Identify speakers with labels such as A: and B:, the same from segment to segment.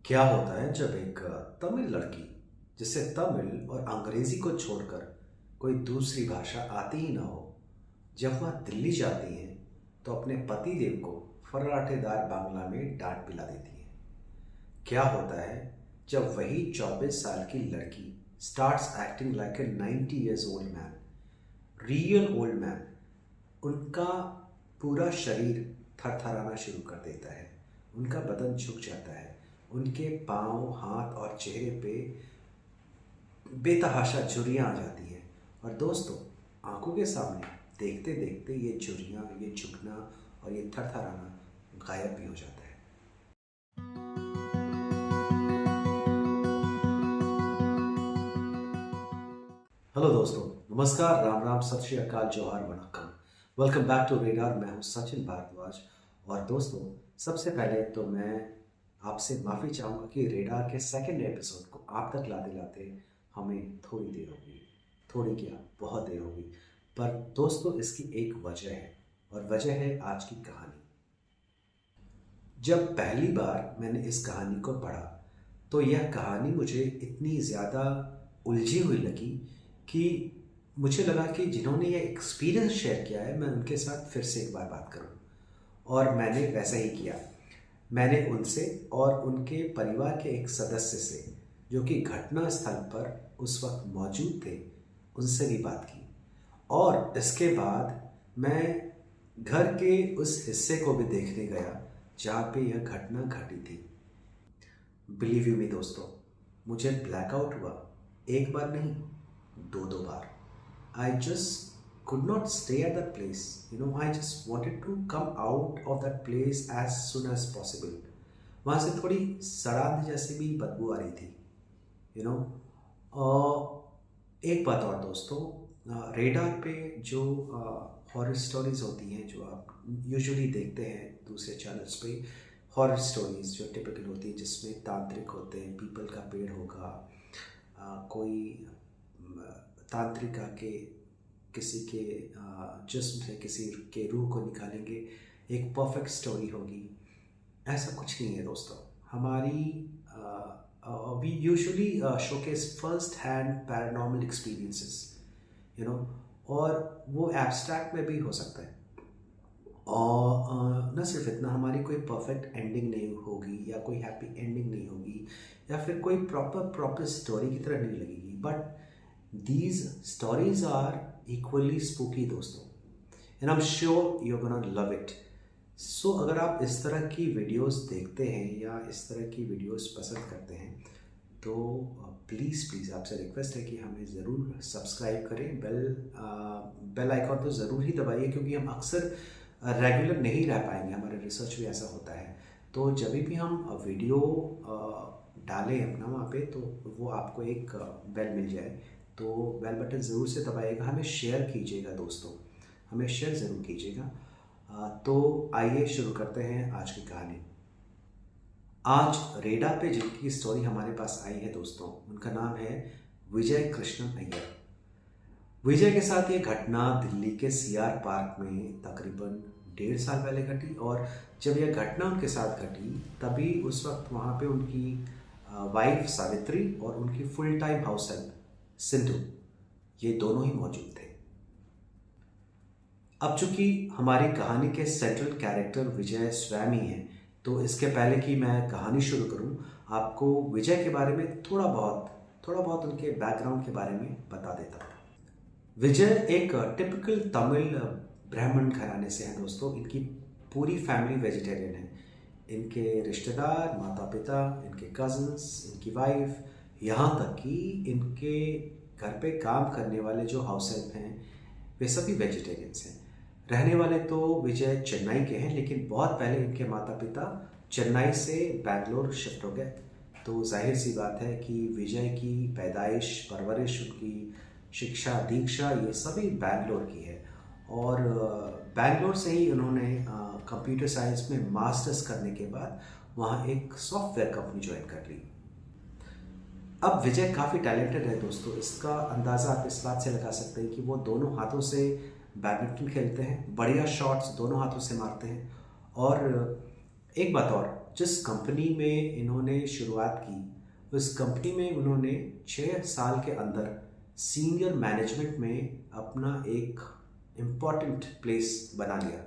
A: क्या होता है जब एक तमिल लड़की जिसे तमिल और अंग्रेजी को छोड़कर कोई दूसरी भाषा आती ही ना हो, जब वह दिल्ली जाती हैं तो अपने पति देव को फर्राटेदार बांग्ला में डांट पिला देती है। क्या होता है जब वही 24 साल की लड़की starts acting like a 90 years old man, real old man. उनका पूरा शरीर थरथराना शुरू कर देता है, उनका बदन झुक जाता है, उनके पाँव, हाथ और चेहरे पे बेतहाशा झुर्रियाँ आ जाती हैं। और दोस्तों, आंखों के सामने देखते देखते ये झुर्रियाँ, ये झुकना और ये थरथराना गायब भी हो जाता है। हेलो दोस्तों, नमस्कार, राम राम, सत श्री अकाल, जोहार, वनक्कम। Welcome back to radar. मैं हूँ सचिन भारद्वाज। और दोस्तों, सबसे पहले तो मैं आपसे माफ़ी चाहूँगा कि रेडार के सेकंड एपिसोड को आप तक लाते लाते हमें थोड़ी देर होगी। थोड़ी क्या, बहुत देर होगी। पर दोस्तों, इसकी एक वजह है और वजह है आज की कहानी। जब पहली बार मैंने इस कहानी को पढ़ा तो यह कहानी मुझे इतनी ज़्यादा उलझी हुई लगी कि मुझे लगा कि जिन्होंने ये एक्सपीरियंस शेयर किया है, मैं उनके साथ फिर से एक बार बात करूं। और मैंने वैसा ही किया। मैंने उनसे और उनके परिवार के एक सदस्य से, जो कि घटना स्थल पर उस वक्त मौजूद थे, उनसे भी बात की। और इसके बाद मैं घर के उस हिस्से को भी देखने गया जहाँ पे यह घटना घटी थी। बिलीव यू मी दोस्तों, मुझे ब्लैकआउट हुआ, एक बार नहीं, दो बार। I just could not stay at that place. I just wanted to come out of that place as soon as possible. वहाँ से थोड़ी सड़ांध जैसी भी बदबू आ रही थी। एक बात और दोस्तों, रेडार पे जो हॉरर स्टोरीज होती हैं, जो आप यूजुअली देखते हैं दूसरे चैनल्स पे, हॉरर स्टोरीज जो टिपिकल होती है, जिसमें तांत्रिक होते हैं, पीपल का पेड़ होगा, कोई तांत्रिक आके किसी के जिस्म से किसी के रूह को निकालेंगे, एक परफेक्ट स्टोरी होगी। ऐसा कुछ नहीं है दोस्तों। हमारी we usually showcase first hand paranormal experiences, और वो एब्स्ट्रैक्ट में भी हो सकता है। और न सिर्फ इतना, हमारी कोई परफेक्ट एंडिंग नहीं होगी या कोई हैप्पी एंडिंग नहीं होगी या फिर कोई प्रॉपर स्टोरी की तरह नहीं लगेगी। But these stories are equally spooky दोस्तों, and I'm sure you're gonna love it. So अगर आप इस तरह की वीडियोस देखते हैं या इस तरह की वीडियोस पसंद करते हैं तो प्लीज़ आपसे रिक्वेस्ट है कि हमें ज़रूर सब्सक्राइब करें, बेल आइकॉन तो ज़रूर ही दबाइए, क्योंकि हम अक्सर रेगुलर नहीं रह पाएंगे। हमारे रिसर्च में ऐसा होता है, तो जब भी हम वीडियो डालें अपना वहाँ पे, तो वो आपको एक बेल मिल जाए, तो बेल बटन ज़रूर से दबाइएगा। हमें शेयर कीजिएगा दोस्तों, हमें शेयर ज़रूर कीजिएगा। तो आइए शुरू करते हैं आज की कहानी। आज रेडार पे जिनकी स्टोरी हमारे पास आई है दोस्तों, उनका नाम है विजय कृष्णन अय्यर। विजय के साथ ये घटना दिल्ली के सीआर पार्क में तकरीबन 1.5 साल पहले घटी। और जब यह घटना उनके साथ घटी, तभी उस वक्त वहाँ पे उनकी वाइफ सावित्री और उनकी full time house help Sindhu, ये दोनों ही मौजूद थे। अब चूंकि हमारी कहानी के सेंट्रल कैरेक्टर विजय स्वयं ही हैं, तो इसके पहले कि मैं कहानी शुरू करूं, आपको विजय के बारे में थोड़ा बहुत उनके बैकग्राउंड के बारे में बता देता हूं। विजय एक टिपिकल तमिल ब्राह्मण घराने से हैं दोस्तों। इनकी पूरी फैमिली वेजिटेरियन है। इनके रिश्तेदार, माता पिता, इनके कजन्स, इनकी वाइफ, यहाँ तक कि इनके घर पे काम करने वाले जो हाउस हेल्प हैं, वे सभी वेजिटेरियंस हैं। रहने वाले तो विजय चेन्नई के हैं, लेकिन बहुत पहले इनके माता पिता चेन्नई से बैंगलोर शिफ्ट हो गए। तो जाहिर सी बात है कि विजय की पैदाइश, परवरिश, उनकी शिक्षा दीक्षा, ये सभी बैंगलोर की है। और बैंगलोर से ही उन्होंने कंप्यूटर साइंस में मास्टर्स करने के बाद वहाँ एक सॉफ्टवेयर कंपनी ज्वाइन कर ली। अब विजय काफ़ी टैलेंटेड है दोस्तों। इसका अंदाज़ा आप इस बात से लगा सकते हैं कि वो दोनों हाथों से बैडमिंटन खेलते हैं, बढ़िया शॉट्स दोनों हाथों से मारते हैं। और एक बात और, जिस कंपनी में इन्होंने शुरुआत की, उस कंपनी में उन्होंने 6 साल के अंदर सीनियर मैनेजमेंट में अपना एक इम्पॉर्टेंट प्लेस बना लिया।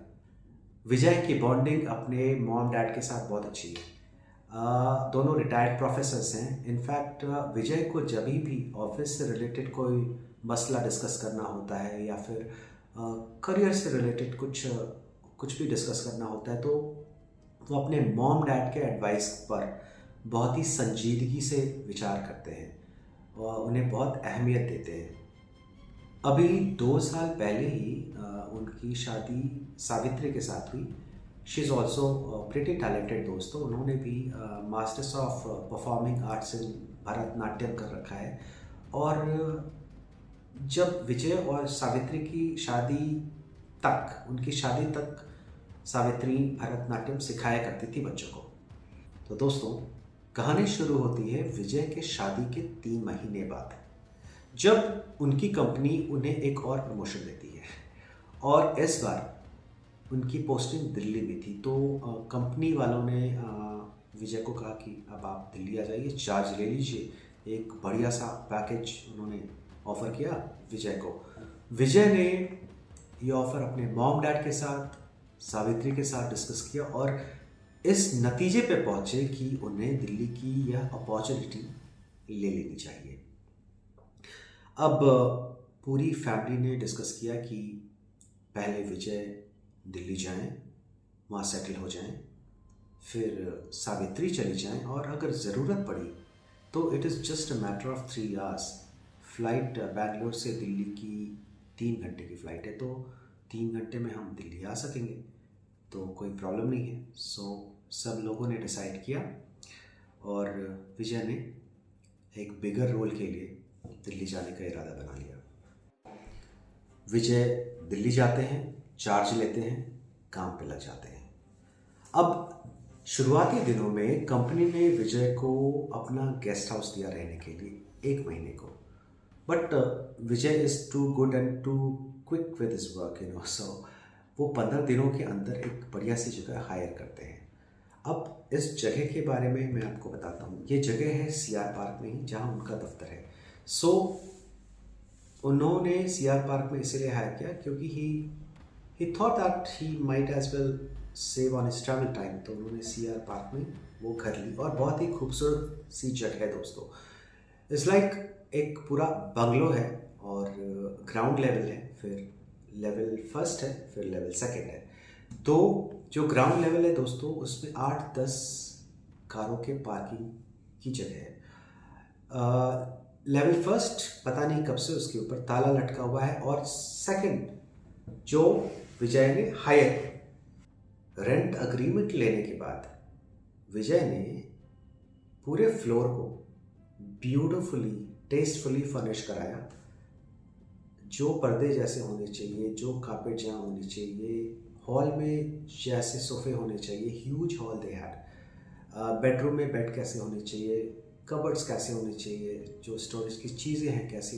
A: विजय की बॉन्डिंग अपने मॉम डैड के साथ बहुत अच्छी है। दोनों रिटायर्ड प्रोफेसर्स हैं। इनफैक्ट विजय को जब भी ऑफिस से रिलेटेड कोई मसला डिस्कस करना होता है या फिर करियर से रिलेटेड कुछ भी डिस्कस करना होता है, तो वो अपने मॉम डैड के एडवाइस पर बहुत ही संजीदगी से विचार करते हैं और उन्हें बहुत अहमियत देते हैं। अभी 2 साल पहले ही उनकी शादी सावित्री के साथ हुई। She is also pretty talented दोस्तों। उन्होंने भी मास्टर्स ऑफ परफॉर्मिंग आर्ट्स इन भरतनाट्यम कर रखा है। और जब विजय और सावित्री की उनकी शादी तक सावित्री भरतनाट्यम सिखाया करती थी बच्चों को। तो दोस्तों, कहानी शुरू होती है विजय के शादी के 3 महीने बाद, जब उनकी कंपनी उन्हें एक और प्रमोशन देती है और इस बार उनकी पोस्टिंग दिल्ली में थी। तो कंपनी वालों ने विजय को कहा कि अब आप दिल्ली आ जाइए, चार्ज ले लीजिए। एक बढ़िया सा पैकेज उन्होंने ऑफ़र किया विजय को। विजय ने ये ऑफ़र अपने मॉम डैड के साथ, सावित्री के साथ डिस्कस किया और इस नतीजे पे पहुंचे कि उन्हें दिल्ली की यह अपॉर्चुनिटी ले लेनी चाहिए। अब पूरी फैमिली ने डिस्कस किया कि पहले विजय दिल्ली जाएं, वहाँ सेटल हो जाएं, फिर सावित्री चली जाएं और अगर ज़रूरत पड़ी तो it is just a matter of 3 hours. Flight Bangalore से दिल्ली की 3 घंटे की फ़्लाइट है, तो 3 घंटे में हम दिल्ली आ सकेंगे, तो कोई प्रॉब्लम नहीं है। सब लोगों ने डिसाइड किया और विजय ने एक बिगर रोल के लिए दिल्ली जाने का इरादा बना लिया। विजय दिल्ली जाते हैं, चार्ज लेते हैं, काम पे लग जाते हैं। अब शुरुआती दिनों में कंपनी ने विजय को अपना गेस्ट हाउस दिया रहने के लिए 1 महीने को, but Vijay is too good and too quick with his work, so वो 15 दिनों के अंदर एक बढ़िया सी जगह हायर करते हैं। अब इस जगह के बारे में मैं आपको बताता हूँ। ये जगह है CR पार्क में ही, जहाँ उनका दफ्तर है। उन्होंने CR पार्क में इसलिए हायर किया क्योंकि he thought that he might as well save on his travel time. तो उन्होंने CR पार्क में वो घर ली और बहुत ही खूबसूरत सी जगह है दोस्तों। इट्स लाइक एक पूरा बंगलो है और ग्राउंड लेवल है, फिर लेवल 1 है, फिर लेवल 2 है। तो जो ग्राउंड लेवल है दोस्तों, उसमें 8-10 कारों के पार्किंग की जगह है। लेवल 1 पता नहीं कब से उसके ऊपर ताला लटका हुआ है और 2 जो विजय ने हायर रेंट अग्रीमेंट लेने के बाद विजय ने पूरे फ्लोर को ब्यूटीफुली टेस्टफुली फर्निश कराया। जो पर्दे जैसे होने चाहिए, जो कार्पेट जहाँ होनी चाहिए, हॉल में जैसे सोफे होने चाहिए, huge hall they had. Bedroom में बेड कैसे होने चाहिए, कबर्ड्स कैसे होने चाहिए, जो स्टोरेज की चीज़ें हैं कैसी,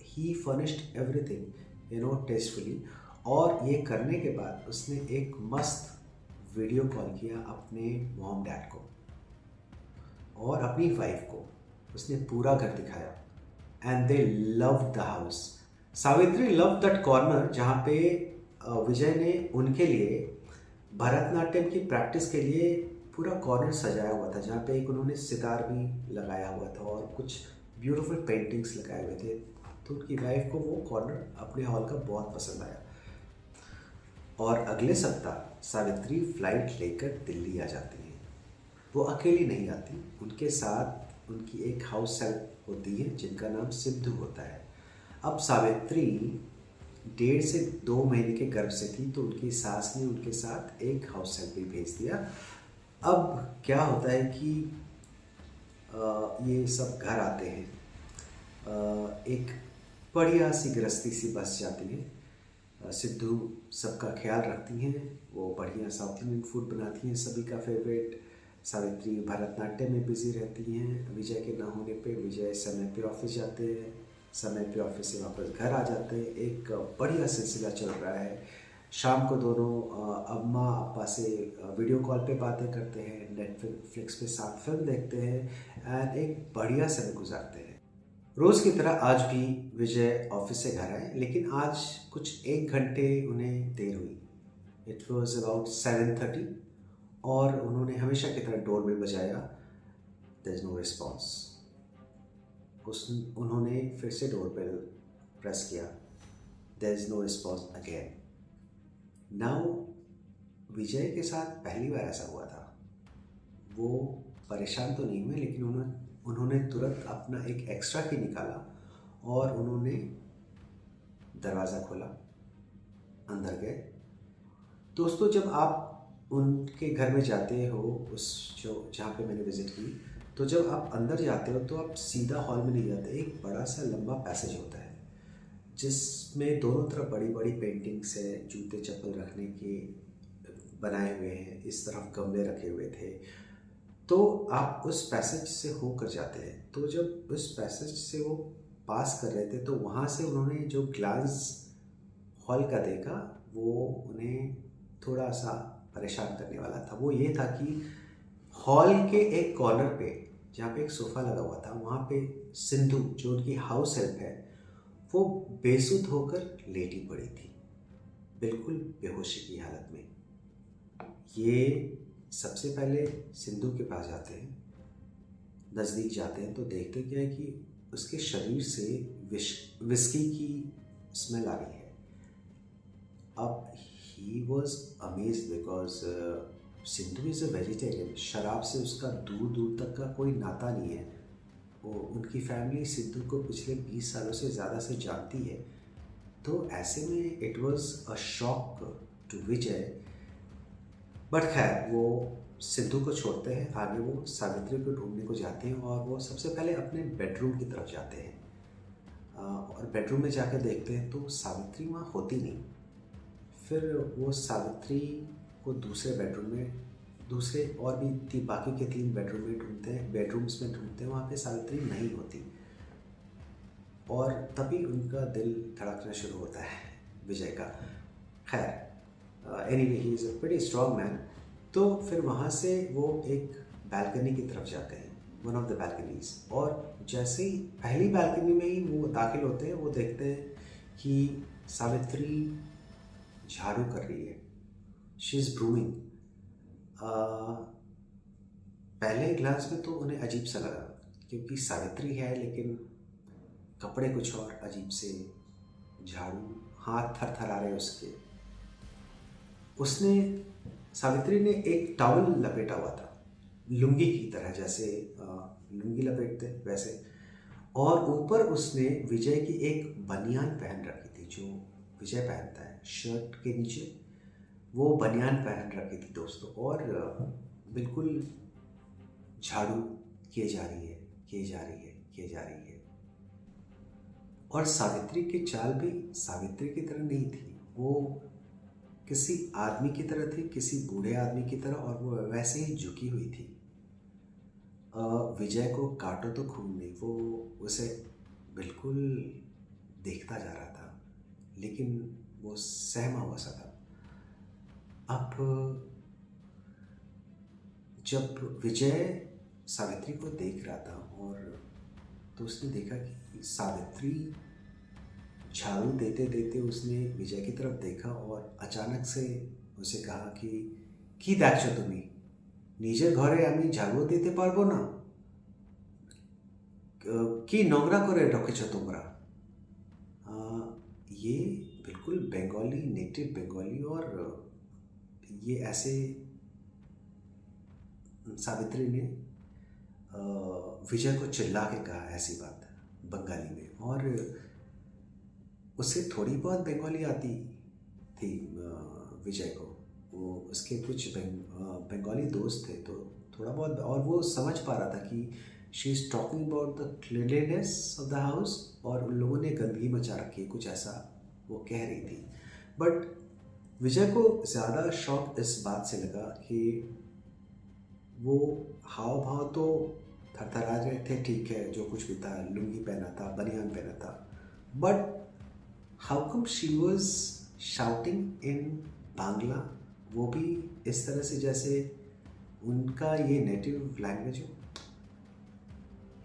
A: ही फर्निश्ड एवरीथिंग टेस्टफुली। और ये करने के बाद उसने एक मस्त वीडियो कॉल किया अपने मॉम डैड को और अपनी वाइफ को। उसने पूरा घर दिखाया and they loved the house. Savitri love that corner जहाँ पे विजय ने उनके लिए भरतनाट्यम की प्रैक्टिस के लिए पूरा कॉर्नर सजाया हुआ था, जहाँ पे एक उन्होंने सितार भी लगाया हुआ था और कुछ ब्यूटीफुल पेंटिंग्स लगाए हुए थे। तो उनकी वाइफ को वो कॉर्नर अपने हॉल का बहुत पसंद आया और अगले सप्ताह सावित्री फ्लाइट लेकर दिल्ली आ जाती है। वो अकेली नहीं आती, उनके साथ उनकी एक हाउस हेल्प होती है जिनका नाम सिद्धू होता है। अब सावित्री 1.5 से 2 महीने के गर्भ से थी, तो उनकी सास ने उनके साथ एक हाउस हेल्प भी भेज दिया। अब क्या होता है कि ये सब घर आते हैं, एक बढ़िया सी गृहस्थी सी बस जाती है। सिद्धू सबका ख्याल रखती हैं, वो बढ़िया साउथ इंडियन फूड बनाती हैं, सभी का फेवरेट। सावित्री भरतनाट्यम में बिजी रहती हैं। विजय के ना होने पे विजय समय पे ऑफिस जाते हैं, समय पे ऑफिस से वापस घर आ जाते हैं। एक बढ़िया सिलसिला चल रहा है। शाम को दोनों अम्मा अप्पा से वीडियो कॉल पे बातें करते हैं, नेटफ्लिक्स पे साथ फिल्म देखते हैं एंड एक बढ़िया समय गुजारते हैं। रोज़ की तरह आज भी विजय ऑफिस से घर आए, लेकिन आज कुछ 1 घंटे उन्हें देर हुई। इट वॉज अबाउट 7:30 और उन्होंने हमेशा की तरह डोरबेल बजाया। There is no response. उन्होंने फिर से डोरबेल प्रेस किया। There is no response again. Now Vijay के साथ पहली बार ऐसा हुआ था। वो परेशान तो नहीं हुए, लेकिन उन्होंने तुरंत अपना एक एक्स्ट्रा की निकाला और उन्होंने दरवाज़ा खोला, अंदर गए। दोस्तों, जब आप उनके घर में जाते हो, जहाँ पे मैंने विज़िट की, तो जब आप अंदर जाते हो तो आप सीधा हॉल में नहीं जाते। एक बड़ा सा लंबा पैसेज होता है जिसमें दोनों तरफ बड़ी बड़ी पेंटिंग्स है, जूते चप्पल रखने के बनाए हुए हैं, इस तरफ गमले रखे हुए थे। तो आप उस पैसेज से होकर जाते हैं। तो जब उस पैसेज से वो पास कर रहे थे तो वहाँ से उन्होंने जो ग्लास हॉल का देखा, वो उन्हें थोड़ा सा परेशान करने वाला था। वो ये था कि हॉल के एक कॉर्नर पे, जहाँ पे एक सोफ़ा लगा हुआ था, वहाँ पे सिंधु, जो उनकी हाउस हेल्प है, वो बेसुध होकर लेटी पड़ी थी, बिल्कुल बेहोशी की हालत में। ये सबसे पहले सिंधु के पास जाते हैं, नज़दीक जाते हैं तो देखते क्या है कि उसके शरीर से विस्की की स्मेल आ रही है। अब he was amazed because Sindhu is a vegetarian. शराब से उसका दूर दूर तक का कोई नाता नहीं है। वो उनकी फैमिली सिंधु को पिछले 20 सालों से ज़्यादा से जानती है। तो ऐसे में it was a shock to Vijay. But खैर, वो सिंधु को छोड़ते हैं। आगे वो सावित्री को ढूंढने को जाते हैं और वो सबसे पहले अपने बेडरूम की तरफ जाते हैं। और बेडरूम में जाकर देखते हैं तो सावित्री वहाँ होती नहीं। फिर वो सावित्री को दूसरे बेडरूम में, दूसरे और भी बाकी के 3 बेडरूम में ढूंढते हैं, बेडरूम्स में ढूंढते हैं, वहाँ पे सावित्री नहीं होती। और तभी उनका दिल धड़कना शुरू होता है विजय का। खैर, anyway, he is a pretty strong man. तो फिर वहाँ से वो एक बैल्कनी की तरफ जाते हैं, वन ऑफ द बैल्कनीज। और जैसे ही पहली बैल्कनी में ही वो दाखिल होते हैं, वो देखते हैं कि सावित्री झाड़ू कर रही है। She is brewing. पहले ग्लांस में तो उन्हें अजीब सा लगा, क्योंकि सावित्री है लेकिन कपड़े कुछ और अजीब से, झाड़ू, हाथ थरथरा रहे उसके। सावित्री ने एक टॉवल लपेटा हुआ था, लुंगी की तरह, जैसे लुंगी लपेटते वैसे। और ऊपर उसने विजय की एक बनियान पहन रखी थी, जो विजय पहनता है शर्ट के नीचे। वो बनियान पहन रखी थी दोस्तों, और बिल्कुल झाड़ू किए जा रही है। और सावित्री की चाल भी सावित्री की तरह नहीं थी। वो किसी आदमी की तरह थी, किसी बूढ़े आदमी की तरह, और वो वैसे ही झुकी हुई थी। विजय को काटो तो खून नहीं, वो उसे बिल्कुल देखता जा रहा था, लेकिन वो सहमा हुआ सा था। अब जब विजय सावित्री को देख रहा था, और तो उसने देखा कि सावित्री झाड़ू देते देते उसने विजय की तरफ देखा और अचानक से उसे कहा कि देखो तुम्हें निजे घरे आमी झाड़ू देते पारबो ना, कि नोंगरा करे रखेছো তোমরা। ये बिल्कुल बंगाली, नेटिव बंगाली, और ये ऐसे सावित्री ने विजय को चिल्ला के कहा ऐसी बात बंगाली में। और उसे थोड़ी बहुत बंगाली आती थी विजय को। वो उसके कुछ बंगाली दोस्त थे, तो थोड़ा बहुत, और वो समझ पा रहा था कि she is talking about the cleanliness of the house, और उन लोगों ने गंदगी मचा रखी है, कुछ ऐसा वो कह रही थी। बट विजय को ज़्यादा शौक इस बात से लगा कि वो हाव भाव तो थरथरा रहे थे, ठीक है, जो कुछ भी था, लुंगी पहना था, बनियान पहना था, but how come she shouting इन बांग्ला, वो भी इस तरह से जैसे उनका ये नेटिव लैंग्वेज हो।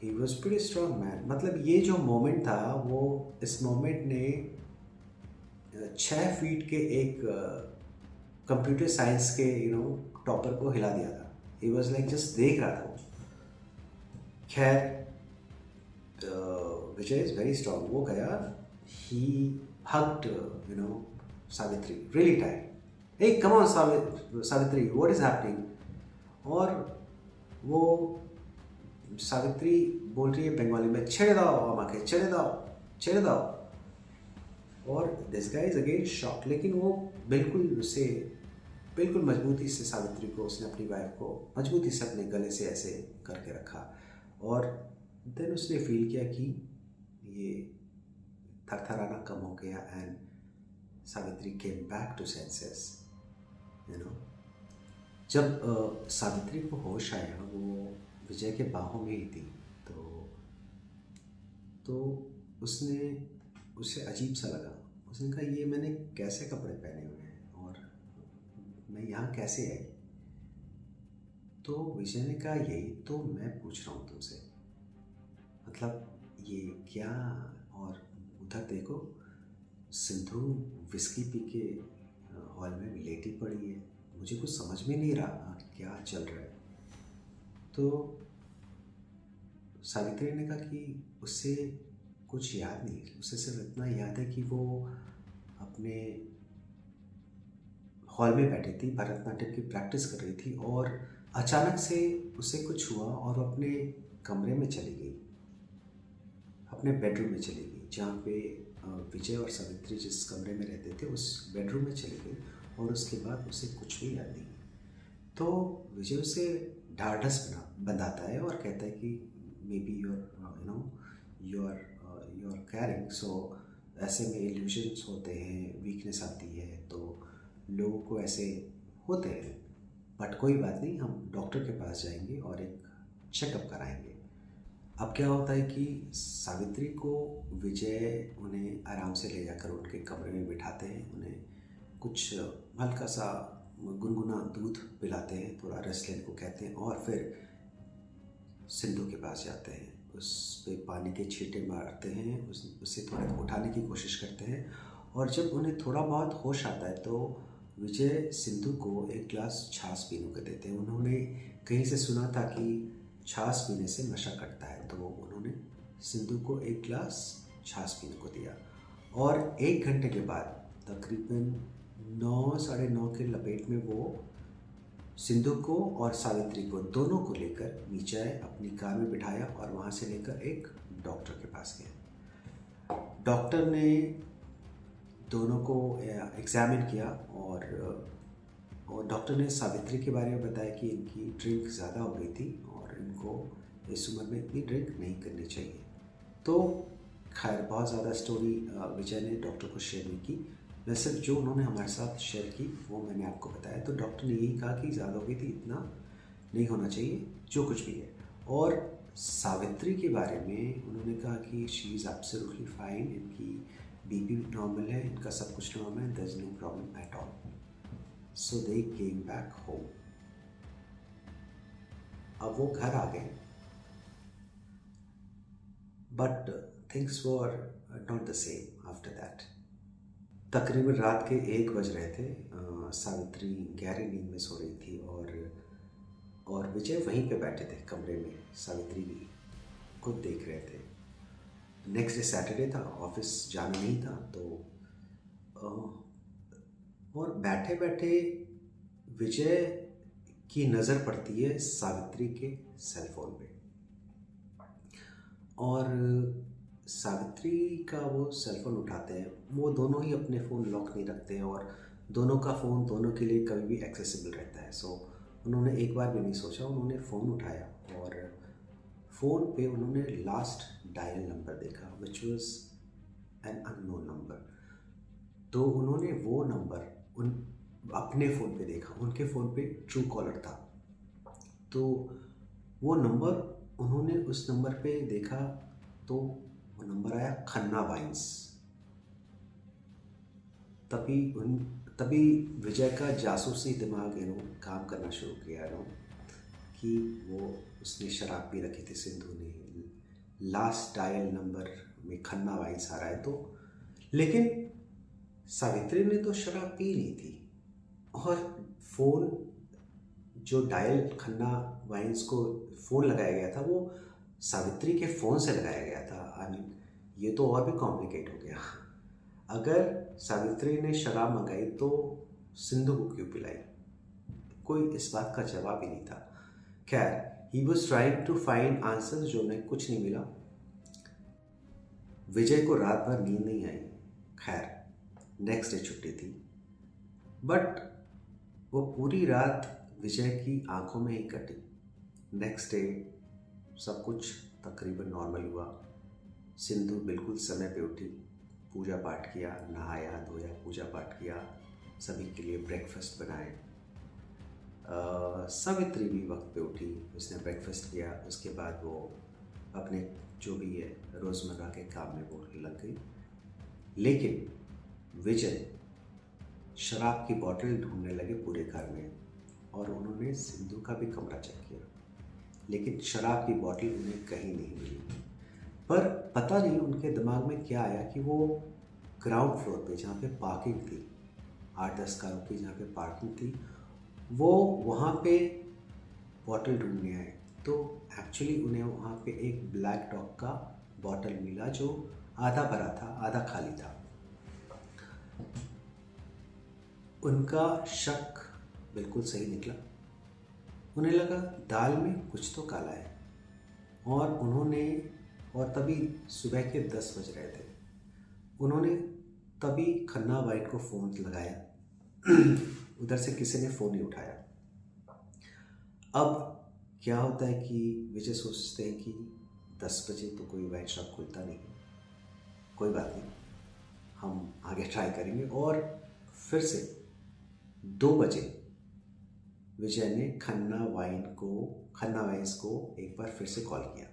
A: He was pretty strong man. मतलब ये जो मोमेंट था, वो इस मोमेंट ने 6 फीट के एक कंप्यूटर साइंस के टॉपर को हिला दिया था। ही वॉज लाइक जस्ट देख रहा था। खैर, विजय इज वेरी स्ट्रॉन्ग। वो गया, he hugged Savitri really tight. Hey come on Savitri, what is happening. और वो सावित्री बोल रही है बंगाली में, छेड़े दाओ আমাকে, छेड़े दाओ, छेड़े दाओ। और this guy is again shock, लेकिन वो बिल्कुल मजबूती से सावित्री को, उसने अपनी वाइफ को मजबूती से अपने गले से ऐसे करके रखा। और देन उसने फील किया कि ये थरथराना कम हो गया and Savitri came back to senses. जब सावित्री को होश आया, वो विजय के बाहों में ही थी। तो उसे अजीब सा लगा। उसने कहा, ये मैंने कैसे कपड़े पहने हुए हैं और मैं यहाँ कैसे आई। तो विजय ने कहा, यही तो मैं पूछ रहा हूँ तुमसे, मतलब ये क्या। और उधर देखो, सिंधु विस्की पी के हॉल में लेटी पड़ी है, मुझे कुछ समझ में नहीं रहा क्या चल रहा है। तो सावित्री ने कहा कि उससे कुछ याद नहीं, उसे सिर्फ इतना याद है कि वो अपने हॉल में बैठी थी, भरतनाट्यम की प्रैक्टिस कर रही थी, और अचानक से उसे कुछ हुआ और वो अपने कमरे में चली गई, अपने बेडरूम में चली गई, जहाँ पे विजय और सावित्री जिस कमरे में रहते थे उस बेडरूम में चली गई। और उसके बाद उसे कुछ भी याद नहीं। तो विजय उसे ढाढ़स बंधाता है और कहता है कि maybe you are caring, so ऐसे में इल्यूजन्स होते हैं, वीकनेस आती है, तो लोगों को ऐसे होते हैं। बट कोई बात नहीं, हम डॉक्टर के पास जाएंगे और एक चेकअप कराएंगे। अब क्या होता है कि सावित्री को विजय उन्हें आराम से ले जाकर उनके कमरे में बिठाते हैं, उन्हें कुछ हल्का सा गुनगुना दूध पिलाते हैं, थोड़ा रेस्ट लेने को कहते हैं, और फिर सिंधु के पास जाते हैं, उस पे पानी के छींटे मारते हैं, उसे थोड़ा उठाने की कोशिश करते हैं। और जब उन्हें थोड़ा बहुत होश आता है तो विजय सिंधु को एक गिलास छाछ पीने को देते हैं। उन्होंने कहीं से सुना था कि छाछ पीने से नशा कटता है, तो उन्होंने सिंधु को एक गिलास छाछ पीने को दिया। और 1 घंटे के बाद तकरीबन 9 साढ़े 9 के लपेट में वो सिंधु को और सावित्री को दोनों को लेकर नीचे आए, अपनी कार में बिठाया और वहाँ से लेकर एक डॉक्टर के पास गए। डॉक्टर ने दोनों को एग्जामिन किया और डॉक्टर ने सावित्री के बारे में बताया कि इनकी ड्रिंक ज़्यादा हो गई थी और इनको इस उम्र में इतनी ड्रिंक नहीं करनी चाहिए। तो खैर, बहुत ज़्यादा स्टोरी विजय ने डॉक्टर को शेयर नहीं की। मैं सिर्फ जो उन्होंने हमारे साथ शेयर की वो मैंने आपको बताया। तो डॉक्टर ने यही कहा कि ज़्यादा हो गई थी, इतना नहीं होना चाहिए, जो कुछ भी है। और सावित्री के बारे में उन्होंने कहा कि शी इज़ एब्सोल्युटली फाइन, इनकी बीपी नॉर्मल है, इनका सब कुछ नॉर्मल है, there is no problem at all. So they came back home. अब वो घर आ गए, but things were not the same after that. तकरीबन रात के 1 बज रहे थे। सावित्री गहरी नींद में सो रही थी और विजय वहीं पे बैठे थे कमरे में, सावित्री को देख रहे थे। नेक्स्ट डे सैटरडे था, ऑफिस जाना नहीं था, तो और बैठे बैठे विजय की नज़र पड़ती है सावित्री के सेल फोन पे, और सावित्री का वो सेल फोन उठाते हैं। वो दोनों ही अपने फ़ोन लॉक नहीं रखते हैं और दोनों का फ़ोन दोनों के लिए कभी भी एक्सेसिबल रहता है। सो उन्होंने एक बार भी नहीं सोचा, उन्होंने फ़ोन उठाया और फ़ोन पे उन्होंने लास्ट डायल नंबर देखा, which was an unknown number. तो उन्होंने वो नंबर अपने फ़ोन पे देखा, उनके फ़ोन पे ट्रू कॉलर था। तो वो नंबर उन्होंने उस नंबर पे देखा तो वो नंबर आया खन्ना वाइन्स। तभी विजय का जासूसी दिमाग काम करना शुरू किया कि वो उसने शराब पी रखी थी सिंधु ने, लास्ट डायल नंबर में खन्ना वाइन्स आ रहा है तो, लेकिन सावित्री ने तो शराब पी नहीं थी और फ़ोन जो डायल खन्ना वाइन्स को फ़ोन लगाया गया था वो सावित्री के फ़ोन से लगाया गया था। आई मीन ये तो और भी कॉम्प्लिकेट हो गया। अगर सावित्री ने शराब मंगाई तो सिंधु को क्यों पिलाई? कोई इस बात का जवाब ही नहीं था। खैर, he was trying to find answer, जो उन्हें कुछ नहीं मिला। विजय को रात भर नींद नहीं आई। खैर, नेक्स्ट डे छुट्टी थी, बट वो पूरी रात विजय की आंखों में ही कटी। नेक्स्ट डे सब कुछ तकरीबन नॉर्मल हुआ। सिंधु बिल्कुल समय पे उठी, पूजा पाठ किया, नहाया धोया, पूजा पाठ किया, सभी के लिए ब्रेकफास्ट बनाए। सावित्री भी वक्त पे उठी, उसने ब्रेकफास्ट किया। उसके बाद वो अपने जो भी है रोज़मर्रा के काम में वो लग गई। लेकिन विजय शराब की बोतल ढूंढने लगे पूरे घर में और उन्होंने सिंधु का भी कमरा चेक किया, लेकिन शराब की बोतल उन्हें कहीं नहीं मिली। पर पता नहीं उनके दिमाग में क्या आया कि वो ग्राउंड फ्लोर पे जहाँ पे पार्किंग थी, 8-10 कारों की जहाँ पे पार्किंग थी, वो वहाँ पे बॉटल ढूंढने आए। तो एक्चुअली उन्हें वहाँ पे एक ब्लैक डॉग का बॉटल मिला जो आधा भरा था, आधा खाली था। उनका शक बिल्कुल सही निकला। उन्हें लगा दाल में कुछ तो काला है और तभी सुबह के 10 बज रहे थे। उन्होंने तभी खन्ना वाइट को फ़ोन लगाया। उधर से किसी ने फ़ोन नहीं उठाया। अब क्या होता है कि विजय सोचते हैं कि 10 बजे तो कोई वाइन शॉप खुलता नहीं है, कोई बात नहीं, हम आगे ट्राई करेंगे। और फिर से 2 बजे विजय ने खन्ना वाइन्स को एक बार फिर से कॉल किया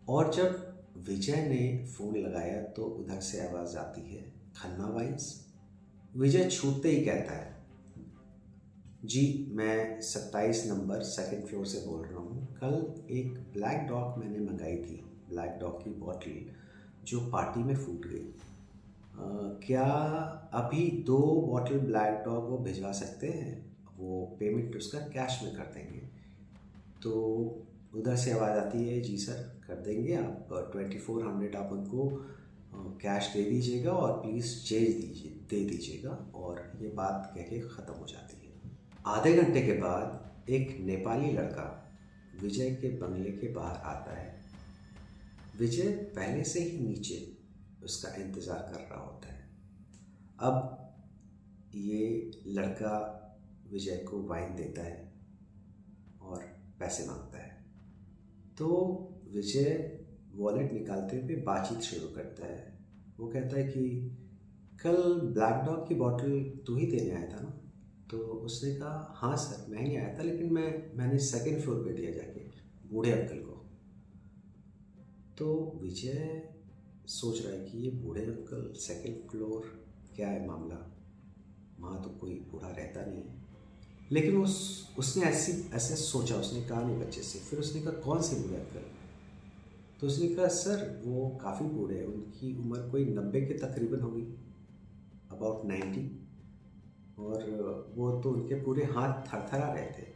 A: और जब विजय ने फ़ोन लगाया तो उधर से आवाज़ आती है, खन्ना वाइन्स। विजय छूटते ही कहता है, जी मैं 27 नंबर 2nd फ्लोर से बोल रहा हूँ। कल एक ब्लैक डॉग मैंने मंगाई थी, ब्लैक डॉग की बॉटल जो पार्टी में फूट गई। क्या अभी 2 बॉटल ब्लैक डॉग वो भिजवा सकते हैं? वो पेमेंट उसका कैश में कर देंगे। तो उधर से आवाज़ आती है, जी सर कर देंगे, आप 2400 आप उनको कैश दे दीजिएगा और प्लीज़ चेंज दे दीजिएगा। और ये बात कह के ख़त्म हो जाती है। आधे घंटे के बाद एक नेपाली लड़का विजय के बंगले के बाहर आता है। विजय पहले से ही नीचे उसका इंतज़ार कर रहा होता है। अब ये लड़का विजय को वाइन देता है और पैसे मांगता है। तो विजय वॉलेट निकालते हुए बातचीत शुरू करता है। वो कहता है कि कल ब्लैक डॉग की बोतल तू ही देने आया था ना? तो उसने कहा, हाँ सर मैं ही आया था, लेकिन मैंने 2nd फ्लोर पे दिया जाके बूढ़े अंकल को। तो विजय सोच रहा है कि ये बूढ़े अंकल 2nd फ्लोर, क्या है मामला, वहाँ तो कोई बूढ़ा रहता नहीं है। लेकिन उसने ऐसे सोचा, उसने कहा नहीं बच्चे से। फिर उसने कहा, कौन से बूढ़े अंकल? तो उसने कहा, सर वो काफ़ी बूढ़े हैं, उनकी उम्र कोई 90 के तकरीबन होगी, अबाउट 90, और वो तो उनके पूरे हाथ थरथरा रहे थे।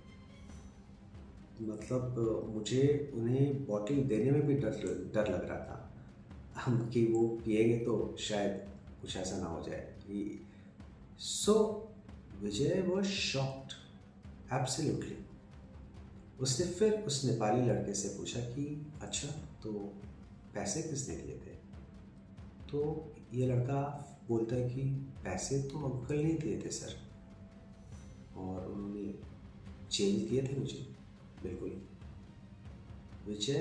A: मतलब मुझे उन्हें बॉटल देने में भी डर लग रहा था हम कि वो पिएंगे तो शायद कुछ ऐसा ना हो जाए। सो विजय वॉज शॉक्ड एब्सोल्युटली। उसने फिर उस नेपाली लड़के से पूछा कि अच्छा तो पैसे किसने दिए थे? तो ये लड़का बोलता है कि पैसे तो अंकल नहीं दिए थे सर, और उन्होंने चेंज दिए थे मुझे। बिल्कुल। विजय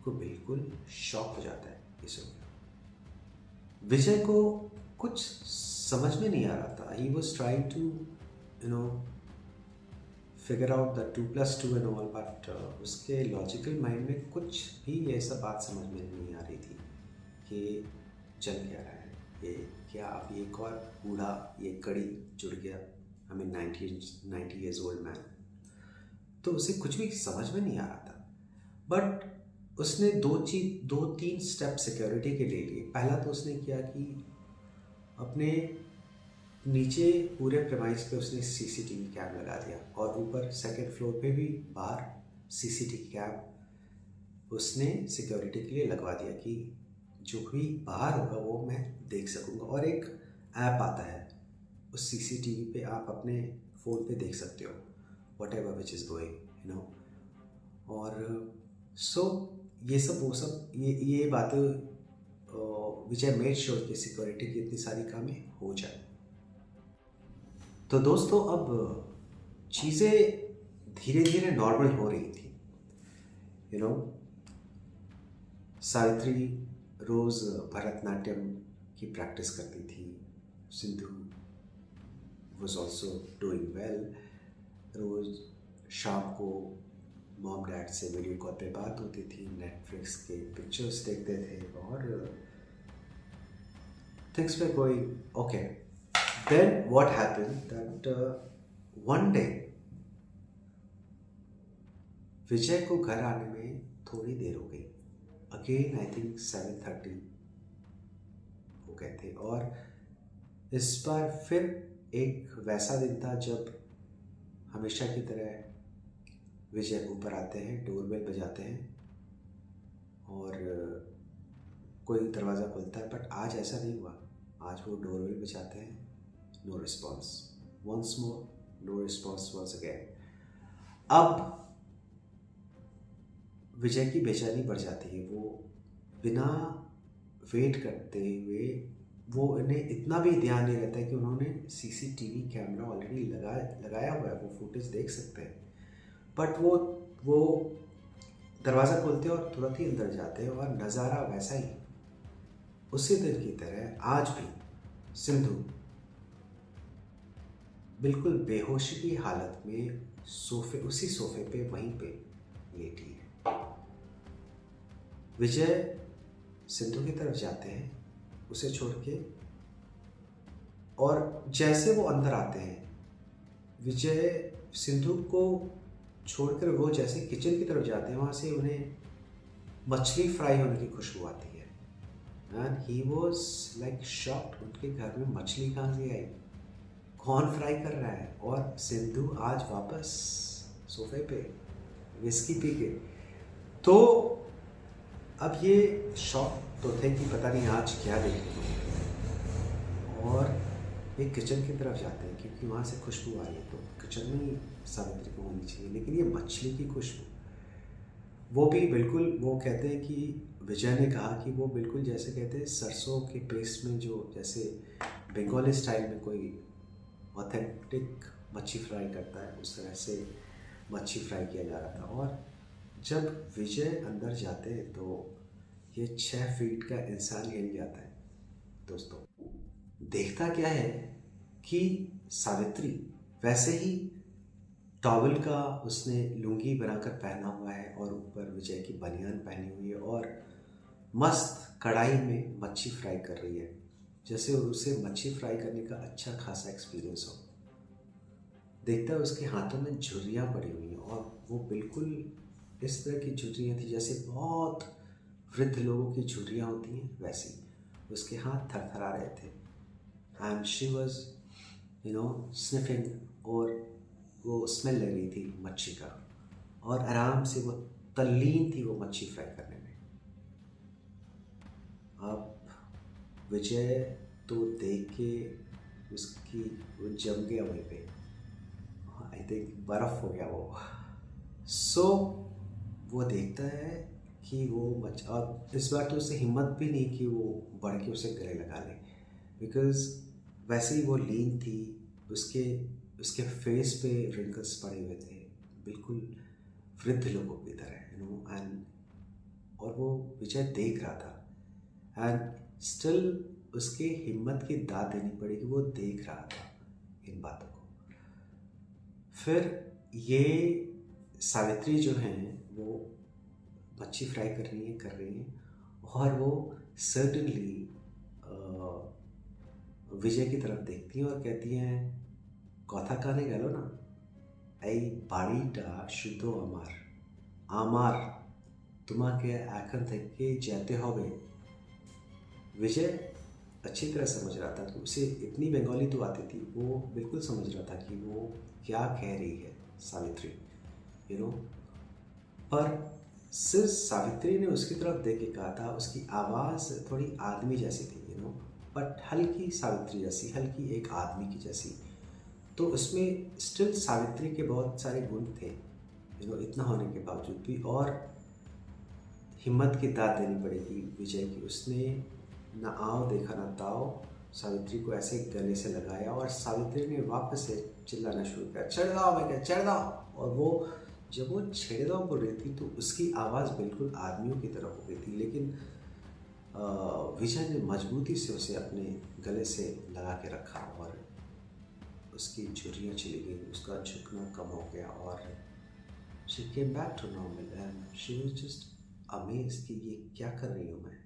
A: को बिल्कुल शॉक हो जाता है ये सुनकर। विजय को कुछ समझ में नहीं आ रहा था। He was trying to figure out the 2+2 and all, but उसके लॉजिकल माइंड में कुछ भी ऐसा बात समझ में नहीं आ रही थी कि चल क्या रहा है, ये क्या अब एक और बूढ़ा ये कड़ी जुड़ गया, I mean 90 years old man. तो उसे कुछ भी समझ में नहीं आ रहा था, बट उसने दो तीन स्टेप सिक्योरिटी के ले लिए। पहला तो उसने किया कि अपने नीचे पूरे प्रेमाइस पे उसने सीसीटीवी कैम लगा दिया, और ऊपर सेकंड फ्लोर पे भी बाहर सीसीटीवी कैम उसने सिक्योरिटी के लिए लगवा दिया कि जो भी बाहर होगा वो मैं देख सकूँगा। और एक ऐप आता है, उस सीसीटीवी पे आप अपने फ़ोन पे देख सकते हो what ever which is going, you know. और सो ये सब वो सब ये बातें विच आई मेड श्योर कि सिक्योरिटी की इतनी सारी कामें हो जाए। तो दोस्तों अब चीज़ें धीरे धीरे नॉर्मल हो रही थी, यू नो। सावित्री रोज़ भरतनाट्यम की प्रैक्टिस करती थी, Sindhu was also doing well. रोज़ शाम को मॉम डैड से वीडियो कॉल पे बात होती थी, नेटफ्लिक्स के पिक्चर्स देखते थे, और things were going okay. Then what happened that one day Vijay को घर आने में थोड़ी देर हो गई। अगेन आई थिंक 7:30 हो गए थे, और इस बार फिर एक वैसा दिन था जब हमेशा की तरह विजय ऊपर आते हैं, डोरबेल बजाते हैं और कोई दरवाज़ा खुलता है, बट आज ऐसा नहीं हुआ। आज वो डोरबेल बजाते हैं, no response, once more no response once again. अब विजय की बेचैनी बढ़ जाती है। वो बिना वेट करते हुए, वो इन्हें इतना भी ध्यान नहीं रहता है कि उन्होंने सीसीटीवी कैमरा ऑलरेडी लगाया हुआ है, वो फुटेज देख सकते हैं, बट वो दरवाज़ा खोलते हैं और तुरंत ही अंदर जाते हैं, और नज़ारा वैसा ही उसी दिन की तरह आज भी सिंधु बिल्कुल बेहोशी की हालत में उसी सोफे पे वहीं पे लेटी है। विजय सिंधु की तरफ जाते हैं उसे छोड़ के, और जैसे वो अंदर आते हैं, विजय सिंधु को छोड़कर वो जैसे किचन की तरफ जाते हैं, वहाँ से उन्हें मछली फ्राई होने की खुशबू आती है। And he was like shocked, उनके घर में मछली कहाँ से आई, कौन फ्राई कर रहा है। और सिंधु आज वापस सोफे पे विस्की पी के। तो अब ये शॉक तो थे कि पता नहीं आज क्या देखने को मिलेगा, और एक किचन की तरफ जाते हैं क्योंकि वहाँ से खुशबू आ रही है, तो किचन में ही सावित्री को होनी चाहिए, लेकिन ये मछली की खुशबू, वो भी बिल्कुल, वो कहते हैं कि विजय ने कहा कि वो बिल्कुल जैसे कहते हैं सरसों के पेस्ट में जो जैसे बंगाली स्टाइल में कोई ऑथेंटिक मच्छी फ्राई करता है, उस तरह से मच्छी फ्राई किया जा रहा था। और जब विजय अंदर जाते हैं तो ये 6 फीट का इंसान हिल जाता है। दोस्तों देखता क्या है कि सावित्री वैसे ही टॉवल का उसने लुंगी बनाकर पहना हुआ है, और ऊपर विजय की बनियान पहनी हुई है, और मस्त कढ़ाई में मच्छी फ्राई कर रही है, जैसे उसे मच्छी फ्राई करने का अच्छा खासा एक्सपीरियंस हो। देखता है उसके हाथों में झुर्रियाँ पड़ी हुई हैं, और वो बिल्कुल इस तरह की झुर्रियाँ थी जैसे बहुत वृद्ध लोगों की झुर्रियाँ होती हैं, वैसी उसके हाथ थरथरा रहे थे। एंड शी वॉज स्निफिंग, और वो स्मेल ले रही थी मच्छी का, और आराम से वो तल्लीन थी वो मच्छी फ्राई करने में। अब विजय तो देख के उसकी वो जम गया वहीं पे, आई थिंक बर्फ हो गया वो। सो वो देखता है कि वो अब इस बार तो उसे हिम्मत भी नहीं कि वो बढ़ के उसे गले लगा ले, बिकॉज वैसे ही वो लीन थी, उसके फेस पे रिंकल्स पड़े हुए थे, बिल्कुल वृद्ध लोगों की तरह, एंड और वो विजय देख रहा था, एंड स्टिल उसके हिम्मत की दाद देनी पड़ी कि वो देख रहा था इन बातों को। फिर ये सावित्री जो हैं वो मच्छी फ्राई कर रही हैं, और वो सर्टनली विजय की तरफ देखती हैं और कहती हैं, कथा कहने गलो ना, ऐ बाड़ीटा शुद्ध आमार तुम्हाके এখন থেকে যেতে হবে। विजय अच्छी तरह समझ रहा था कि उसे इतनी बंगाली तो आती थी, वो बिल्कुल समझ रहा था कि वो क्या कह रही है सावित्री, यू नो। पर सिर्फ सावित्री ने उसकी तरफ देख के कहा था, उसकी आवाज़ थोड़ी आदमी जैसी थी, यू नो, बट हल्की सावित्री जैसी, हल्की एक आदमी की जैसी। तो उसमें स्टिल सावित्री के बहुत सारे गुण थे, यू नो, इतना होने के बावजूद भी। और हिम्मत की दाद देनी पड़ेगी विजय की, उसने ना आओ देखा ना ताओ, सावित्री को ऐसे गले से लगाया और सावित्री ने वापस से चिल्लाना शुरू किया, छेड़ दाओ, मैं क्या छेड़ दाओ। और वो जब वो छेड़ दाओ बोल रही थी तो उसकी आवाज़ बिल्कुल आदमियों की तरह हो गई थी, लेकिन विजय ने मजबूती से उसे अपने गले से लगा के रखा और उसकी झुर्रियाँ चली गई, उसका झुकना कम हो गया और she came back to normal and she was just amazed कि ये क्या कर रही हूँ मैं,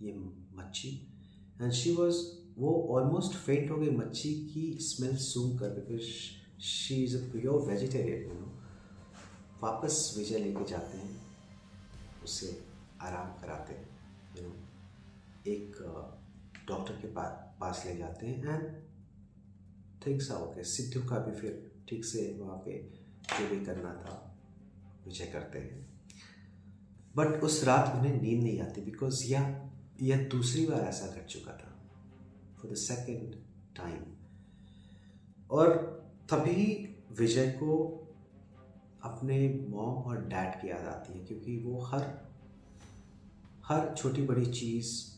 A: ये मच्छी। एंड शी वॉज, वो ऑलमोस्ट फेंट हो गई मच्छी की स्मेल सूंघ कर, because she is a pure vegetarian, you know. वापस विजय लेके जाते हैं, उसे आराम कराते हैं, यू नो, एक डॉक्टर के पास ले जाते हैं and things are okay. Sidhu का भी फिर ठीक से वहाँ पे जो भी करना था विजय करते हैं। बट उस रात उन्हें नींद नहीं आती, बिकॉज यह दूसरी बार ऐसा कर चुका था, फॉर द सेकेंड टाइम। और तभी विजय को अपने मॉम और डैड की याद आती है, क्योंकि वो हर छोटी बड़ी चीज़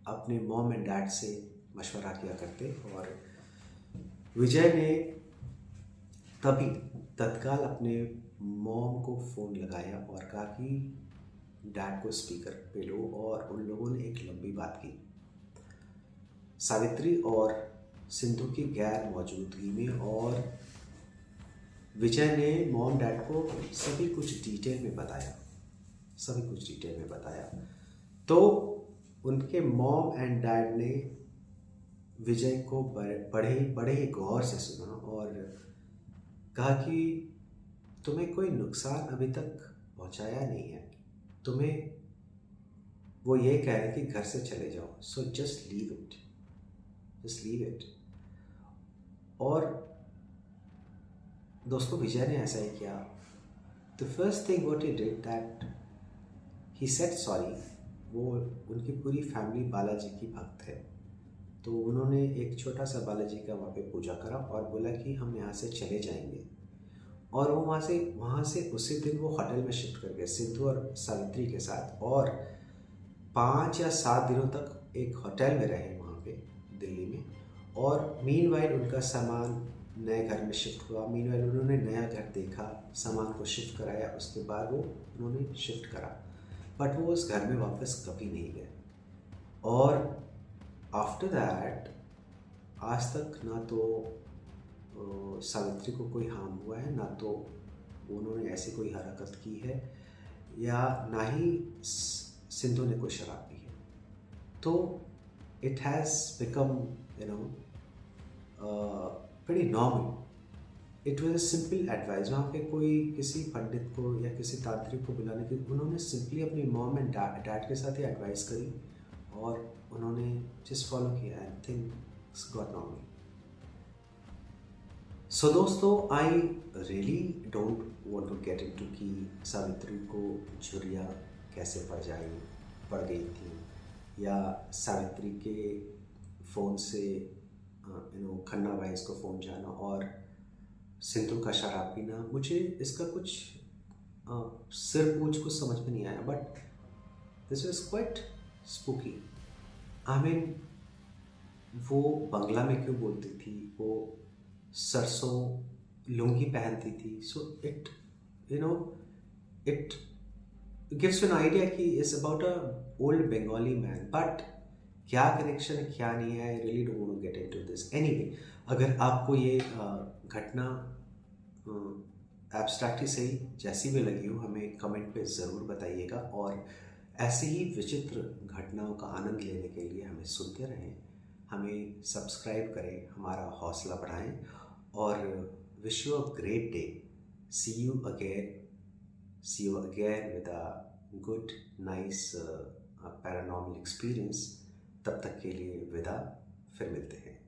A: अपने मॉम एंड डैड से मशवरा किया करते। और विजय ने तभी तत्काल अपने मॉम को फ़ोन लगाया और कहा कि डैड को स्पीकर पे लो, और उन लोगों ने एक लंबी बात की। सावित्री और सिंधु की गैर मौजूदगी में, और विजय ने मॉम डैड को सभी कुछ डिटेल में बताया। तो उनके मॉम एंड डैड ने विजय को बड़े ही गौर से सुना और कहा कि तुम्हें कोई नुकसान अभी तक पहुंचाया नहीं है, तुम्हें वो ये कह रहे कि घर से चले जाओ, सो जस्ट लीव इट। और दोस्तों, विजय ने ऐसा ही किया। The first thing what he did that he said sorry. वो, उनकी पूरी फैमिली बालाजी की भक्त है, तो उन्होंने एक छोटा सा बालाजी का वहाँ पे पूजा करा और बोला कि हम यहाँ से चले जाएंगे। और वो वहाँ से उसी दिन वो होटल में शिफ्ट कर गए सिद्धू और सावित्री के साथ, और 5 या 7 दिनों तक एक होटल में रहे वहाँ पे दिल्ली में। और मीनवाइल उनका सामान नए घर में शिफ्ट हुआ, मीनवाइल उन्होंने नया घर देखा, सामान को शिफ्ट कराया, उसके बाद उन्होंने शिफ्ट करा, बट वो उस घर में वापस कभी नहीं गए। और आफ्टर दैट आज तक ना तो सावित्री को कोई हार्म हुआ है, ना तो उन्होंने ऐसी कोई हरकत की है, या ना ही सिंधु ने कोई शराब पी है। तो it has become, you know, pretty normal. It was a simple advice. वहाँ पे कोई किसी पंडित को या किसी तांत्रिक को बुलाने की, उन्होंने सिंपली अपनी मॉम एंड डैड के साथ ही एडवाइस करी और उन्होंने जस्ट फॉलो किया and things got normal. So दोस्तों, I really don't want to get into कि सावित्री को झुर्रियाँ कैसे पड़ गई थी, या सावित्री के फ़ोन से खन्ना भाई को फ़ोन जाना और सिंधु का शराब पीना। मुझे इसका कुछ सिर पूछ कुछ समझ में नहीं आया, but this was quite spooky. I mean, वो बंगला में क्यों बोलती थी, वो सरसों लुंगी पहनती थी, so it gives an idea कि it's about a old Bengali man. But क्या कनेक्शन है क्या नहीं है, I really don't want to get into this. Anyway, अगर आपको ये घटना एब्स्ट्रैक्ट ही सही जैसी भी लगी हो, हमें कमेंट पे ज़रूर बताइएगा, और ऐसे ही विचित्र घटनाओं का आनंद लेने के लिए हमें सुनते रहें हमें सब्सक्राइब करें, हमारा हौसला बढ़ाएं और wish you a great day. See you again with a good nice paranormal experience. तब तक के लिए विदा, फिर मिलते हैं।